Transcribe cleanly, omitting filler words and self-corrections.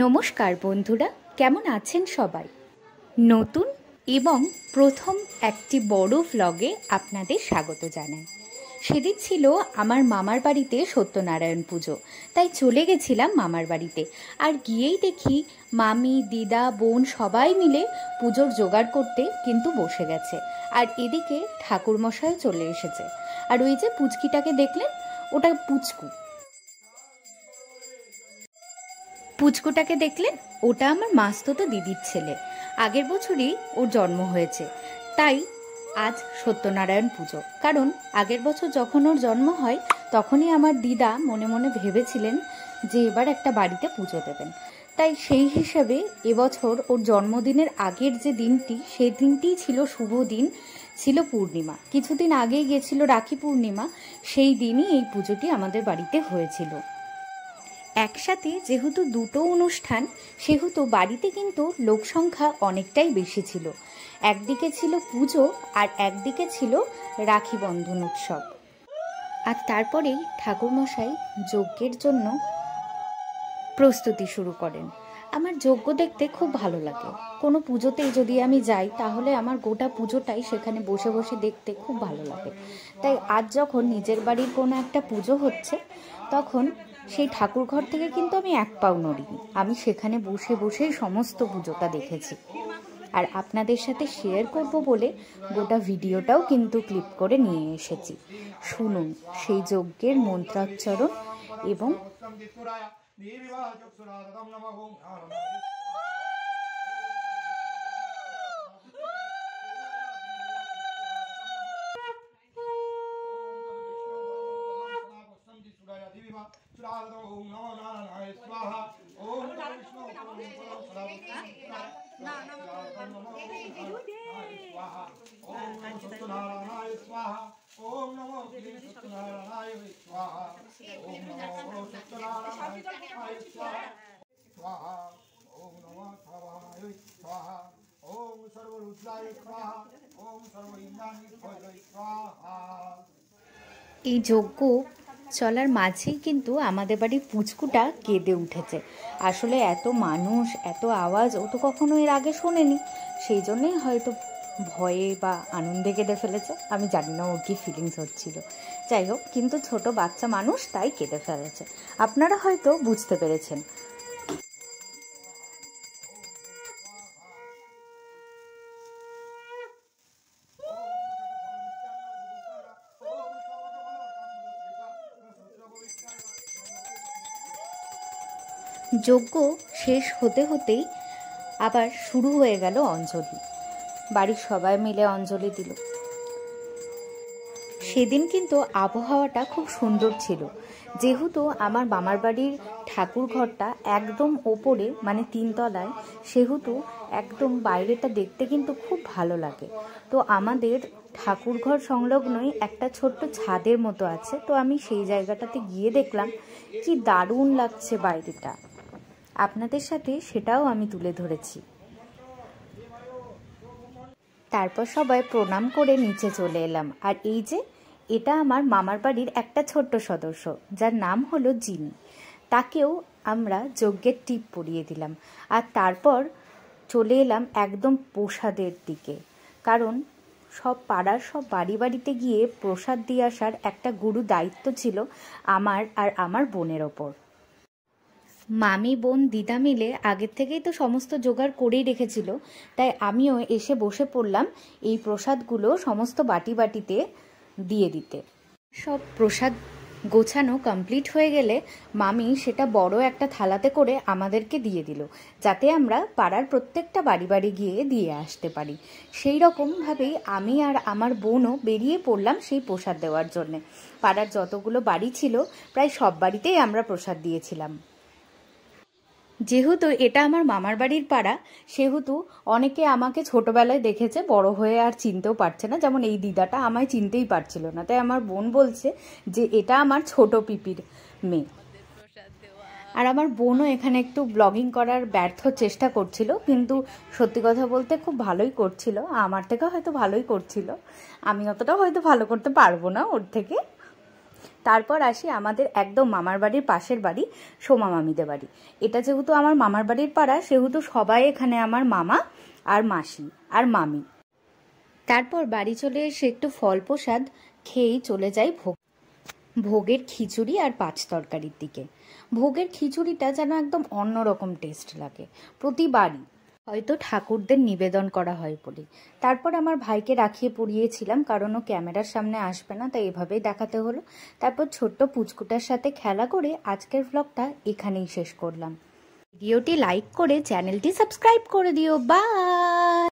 নমস্কার বন্ধুরা, কেমন আছেন সবাই? নতুন এবং প্রথম একটি বড় ভ্লগে আপনাদের স্বাগত জানাই। সেদিন ছিল আমার মামার বাড়িতে সত্যনারায়ণ পুজো, তাই চলে গেছিলাম মামার বাড়িতে। আর গিয়েই দেখি মামি, দিদা, বোন সবাই মিলে পুজোর জোগাড় করতে কিন্তু বসে গেছে। আর এদিকে ঠাকুরমশাইও চলে এসেছে। আর ওই যে পুচকিটাকে দেখলেন, ওটা পুচকু। পুচকুটাকে দেখলেন, ওটা আমার মাসতুতো দিদির ছেলে। আগের বছরই ওর জন্ম হয়েছে, তাই আজ সত্যনারায়ণ পুজো। কারণ আগের বছর যখন ওর জন্ম হয় তখনই আমার দিদা মনে মনে ভেবেছিলেন যে এবার একটা বাড়িতে পুজো দেবেন। তাই সেই হিসেবে এবছর ওর জন্মদিনের আগের যে দিনটি, সেই দিনটিই ছিল শুভ দিন, ছিল পূর্ণিমা। কিছুদিন আগেই গেছিল রাখি পূর্ণিমা, সেই দিনই এই পুজোটি আমাদের বাড়িতে হয়েছিল। একসাথে যেহেতু দুটো অনুষ্ঠান, সেহেতু বাড়িতে কিন্তু লোকসংখ্যা অনেকটাই বেশি ছিল। একদিকে ছিল পুজো আর একদিকে ছিল রাখি বন্ধন উৎসব। আর তারপরেই ঠাকুরমশাই যজ্ঞের জন্য প্রস্তুতি শুরু করেন। আমার যজ্ঞ দেখতে খুব ভালো লাগে। কোনো পুজোতেই যদি আমি যাই তাহলে আমার গোটা পুজোটাই সেখানে বসে বসে দেখতে খুব ভালো লাগে। তাই আজ যখন নিজের বাড়ির কোনো একটা পুজো হচ্ছে, তখন সেই ঠাকুর ঘর থেকে কিন্তু আমি এক পাও নড়িনি। আমি সেখানে বসে বসেই সমস্ত পুজোটা দেখেছি। আর আপনাদের সাথে শেয়ার করব বলে গোটা ভিডিওটাও কিন্তু ক্লিপ করে নিয়ে এসেছি। শুনুন সেই যজ্ঞের মন্ত্রোচ্চারণ এবং এই যজ্ঞ চলার মাঝেই কিন্তু আমাদের বাড়ির পুচকুটা কেঁদে উঠেছে। আসলে এত মানুষ, এত আওয়াজ ও তো কখনো এর আগে শোনেনি, সেই জন্যই হয়তো ভয়ে বা আনন্দে কেঁদে ফেলেছে। আমি জানি না ওর কি ফিলিংস হচ্ছিল। যাই হোক, কিন্তু ছোট বাচ্চা মানুষ, তাই কেঁদে ফেলেছে। আপনারা হয়তো বুঝতে পেরেছেন। যজ্ঞ শেষ হতে হতেই আবার শুরু হয়ে গেল অঞ্জলি। বাড়ির সবাই মিলে অঞ্জলি দিল। সেদিন কিন্তু আবহাওয়াটা খুব সুন্দর ছিল। যেহেতু আমার মামার বাড়ির ঠাকুর ঘরটা একদম ওপরে, মানে 3 তলায়, সেহেতু একদম বাইরেটা দেখতে কিন্তু খুব ভালো লাগে। তো আমাদের ঠাকুর ঘর সংলগ্নই একটা ছোট্ট ছাদের মতো আছে। তো আমি সেই জায়গাটাতে গিয়ে দেখলাম কি দারুণ লাগছে বাইরেটা। আপনাদের সাথে সেটাও আমি তুলে ধরেছি। তারপর সবাই প্রণাম করে নিচে চলে এলাম। আর এই যে এটা আমার মামার বাড়ির একটা ছোট্ট সদস্য, যার নাম হলো জিনি। তাকেও আমরা যজ্ঞের টিপ পরিয়ে দিলাম। আর তারপর চলে এলাম একদম প্রসাদের দিকে। কারণ সব পাড়ার সব বাড়ি বাড়িতে গিয়ে প্রসাদ দিয়ে আসার একটা গুরু দায়িত্ব ছিল আমার আর আমার বোনের ওপর। মামি, বোন, দিদা মিলে আগের থেকেই তো সমস্ত জোগাড় করেই রেখেছিল। তাই আমিও এসে বসে পড়লাম এই প্রসাদগুলো সমস্ত বাটি বাটিতে দিয়ে দিতে। সব প্রসাদ গোছানো কমপ্লিট হয়ে গেলে মামি সেটা বড় একটা থালাতে করে আমাদেরকে দিয়ে দিল, যাতে আমরা পাড়ার প্রত্যেকটা বাড়ি বাড়ি গিয়ে দিয়ে আসতে পারি। সেই রকমভাবেই আমি আর আমার বোনও বেরিয়ে পড়লাম সেই প্রসাদ দেওয়ার জন্যে। পাড়ার যতগুলো বাড়ি ছিল প্রায় সব বাড়িতেই আমরা প্রসাদ দিয়েছিলাম। যেহেতু এটা আমার মামার বাড়ির পাড়া, সেহেতু অনেকে আমাকে ছোটবেলায় দেখেছে, বড় হয়ে আর চিনতেও পারছে না। যেমন এই দিদাটা আমায় চিনতেই পারছিল না, তাই আমার বোন বলছে যে এটা আমার ছোট পিপির মেয়ে। আর আমার বোনও এখানে একটু ব্লগিং করার ব্যর্থ চেষ্টা করছিল, কিন্তু সত্যি কথা বলতে খুব ভালোই করছিল। আমার থেকে হয়তো ভালোই করছিল, আমি অতটা হয়তো ভালো করতে পারবো না ওর থেকে। তারপর আসি আমাদের একদম মামার বাড়ির পাশের বাড়ি, সোমা মামিদের বাড়ি। এটা যেহেতু আমার মামার বাড়ির পাড়া, সেহেতু সবাই এখানে আমার মামা আর মাসি আর মামি। তারপর বাড়ি চলে এসে একটু ফল প্রসাদ খেয়েই চলে যাই ভোগের খিচুড়ি আর পাঁচ তরকারির দিকে। ভোগের খিচুড়িটা যেন একদম অন্যরকম টেস্ট লাগে প্রতিবারই, হয়তো ঠাকুরদের নিবেদন করা হয় বলে। তারপর আমার ভাইকে রাখিয়ে পড়িয়েছিলাম, কারণ ও ক্যামেরার সামনে আসবে না, তাই এভাবেই দেখাতে হলো। তারপর ছোট্ট পুচকুটার সাথে খেলা করে আজকের ব্লগটা এখানেই শেষ করলাম। ভিডিওটি লাইক করে চ্যানেলটি সাবস্ক্রাইব করে দিও। বাই।